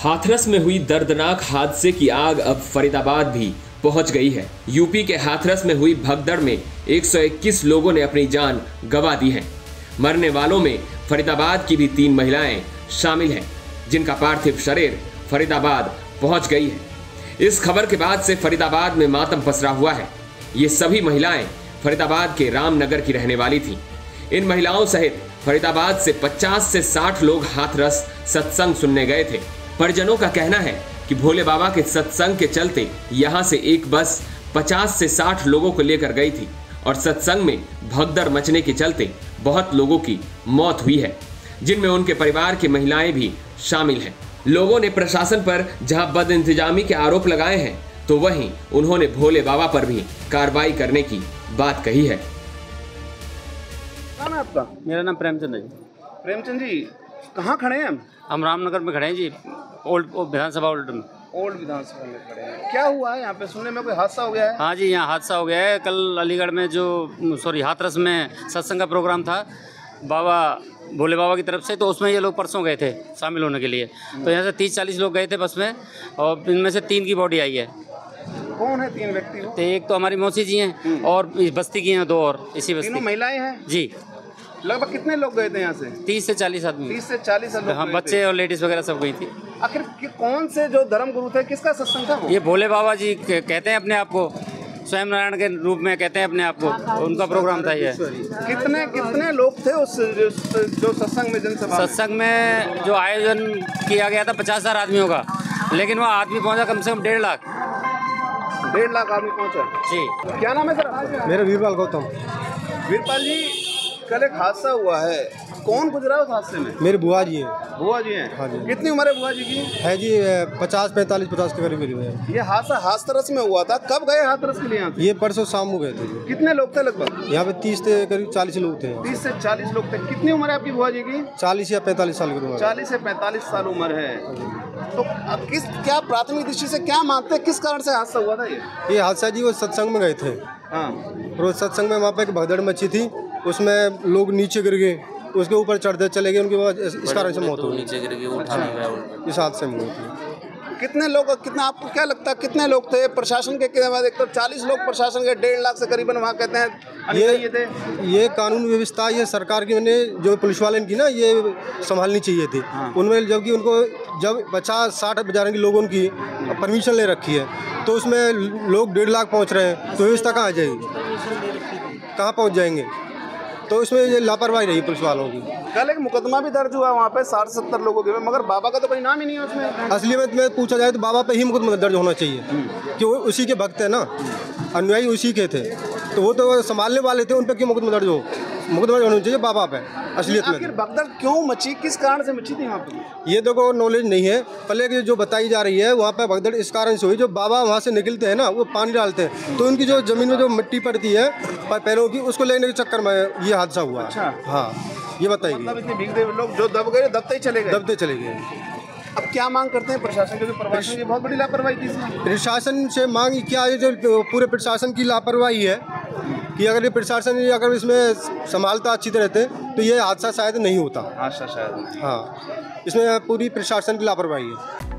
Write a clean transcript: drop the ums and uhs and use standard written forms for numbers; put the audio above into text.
हाथरस में हुई दर्दनाक हादसे की आग अब फरीदाबाद भी पहुंच गई है। यूपी के हाथरस में हुई भगदड़ में 121 लोगों ने अपनी जान गंवा दी है। मरने वालों में फरीदाबाद की भी 3 महिलाएं शामिल हैं, जिनका पार्थिव शरीर फरीदाबाद पहुंच गई है। इस खबर के बाद से फरीदाबाद में मातम पसरा हुआ है। ये सभी महिलाएं फरीदाबाद के रामनगर की रहने वाली थीं। इन महिलाओं सहित फरीदाबाद से 50 से 60 लोग हाथरस सत्संग सुनने गए थे। परिजनों का कहना है कि भोले बाबा के सत्संग के चलते यहां से एक बस 50 से 60 लोगों को लेकर गई थी और सत्संग में भगदड़ मचने के चलते बहुत लोगों की मौत हुई है, जिनमें उनके परिवार की महिलाएं भी शामिल हैं। लोगों ने प्रशासन पर जहां बदइंतजामी के आरोप लगाए हैं, तो वहीं उन्होंने भोले बाबा पर भी कार्रवाई करने की बात कही है। नाम है आपका? मेरा नाम प्रेमचंद है जी। प्रेमचंद जी, कहाँ खड़े हैं हम रामनगर में खड़े हैं जी, ओल्ड विधानसभा में। ओल्ड विधानसभा में खड़े हैं। क्या हुआ है यहाँ पे? सुनने में कोई हादसा हो गया है? हाँ जी, यहाँ हादसा हो गया है। कल अलीगढ़ में हाथरस में सत्संग का प्रोग्राम था बाबा भोले बाबा की तरफ से, तो उसमें ये लोग परसों गए थे शामिल होने के लिए। तो यहाँ से 30-40 लोग गए थे बस में, और इनमें से 3 की बॉडी आई है। कौन है 3 व्यक्ति? तो एक तो हमारी मौसी जी हैं और इस बस्ती की हैं 2 और इसी बस्ती। तीनों महिलाएं हैं जी। लगभग कितने लोग गए थे यहाँ से? 30 से 40 आदमी। 30 से 40 लोग? हाँ, बच्चे और लेडीज वगैरह सब गई थी। आखिर कौन से जो धर्म गुरु थे, किसका सत्संग था वो? ये भोले बाबा जी कहते हैं अपने आप को, स्वयं नारायण के रूप में कहते हैं अपने आप को, उनका प्रोग्राम था ये। कितने लोग थे उस जो सत्संग में, जनसभा सत्संग में जो आयोजन किया गया था 50,000 आदमियों का, लेकिन वहाँ आदमी पहुँचा कम से कम 1.5 लाख। 1.5 लाख आदमी पहुँचा जी। क्या नाम है सर? मेरा वीरपाल गौतम। वीरपाल जी, कल एक हादसा हुआ है, कौन गुजरा उस हादसे में? मेरे बुआ जी हैं। बुआ जी हैं? हाँ जी। कितनी उम्र है बुआ जी की? है जी 50 के करीब है। ये हादसा हाथरस में हुआ था। कब गए हाथरस के लिए यहाँ से? ये परसों शाम को गए थे। कितने लोग थे लगभग? यहाँ पे 30 से करीब 40 लोग थे। 30 से 40 लोग थे। कितनी उम्र है आपकी बुआ जी की? 40 या 45 साल की उम्र। 40 से 45 साल उम्र है। तो अब क्या प्राथमिक दृष्टि से क्या मानते हैं, किस कारण से हादसा हुआ था ये हादसा जी, वो सत्संग में गए थे। हाँ। रोज सत्संग में वहाँ पे एक भगदड़ मची थी, उसमें लोग नीचे गिर गए, उसके ऊपर चढ़ते चले गए, उनके बाद इस कारण से मौत हो गई। नीचे गिर गए, उठा नहीं गया। इस हादसे में हुई थी। कितने लोग, आपको क्या लगता है कितने लोग थे? प्रशासन के एक तो 40 लोग प्रशासन के, 1.5 लाख से करीबन वहाँ कहते हैं ये थे। ये कानून व्यवस्था ये सरकार की, मैंने जो पुलिस वाले की ना, ये संभालनी चाहिए थी। उनमें जबकि उनको जब 50-60 बजाने की लोगों की परमिशन ले रखी है, तो उसमें लोग 1.5 लाख पहुँच रहे हैं, तो व्यवस्था कहाँ जाएगी, कहाँ पहुँच जाएंगे? तो इसमें ये लापरवाही रही पुलिस वालों की। कल एक मुकदमा भी दर्ज हुआ वहाँ पे 60-70 लोगों के, मगर बाबा का तो कोई नाम ही नहीं है उसमें। असली में पूछा जाए तो बाबा पे ही मुकदमा दर्ज होना चाहिए, कि वो उसी के भक्त है ना, अनुयायी उसी के थे, तो वो तो संभालने वाले थे, उन पर क्यों मुकदमा दर्ज हो? मुकदमा होना चाहिए बाबा पे असलियत में। आखिर भगदड़ क्यों मची, किस कारण से मची थी वहाँ पे? ये देखो नॉलेज नहीं है, पहले की जो बताई जा रही है वहाँ पे भगदड़ इस कारण से हुई, जो बाबा वहाँ से निकलते हैं ना, वो पानी डालते हैं, तो उनकी जो जमीन में जो मिट्टी पड़ती है पैरों की, उसको लेने के चक्कर में ये हादसा हुआ। अच्छा। हाँ, ये बताइए। मतलब इतने भीगते लोग जो दब गए, दबते चले गए। अब क्या मांग करते हैं प्रशासन, क्योंकि प्रशासन की बहुत बड़ी लापरवाही थी इसमें। प्रशासन से मांग क्या है, जो पूरे प्रशासन की लापरवाही है, कि अगर ये प्रशासन अगर इसमें संभालता अच्छी तरह से, तो ये हादसा शायद नहीं होता। अच्छा, शायद। हाँ, इसमें पूरी प्रशासन की लापरवाही है।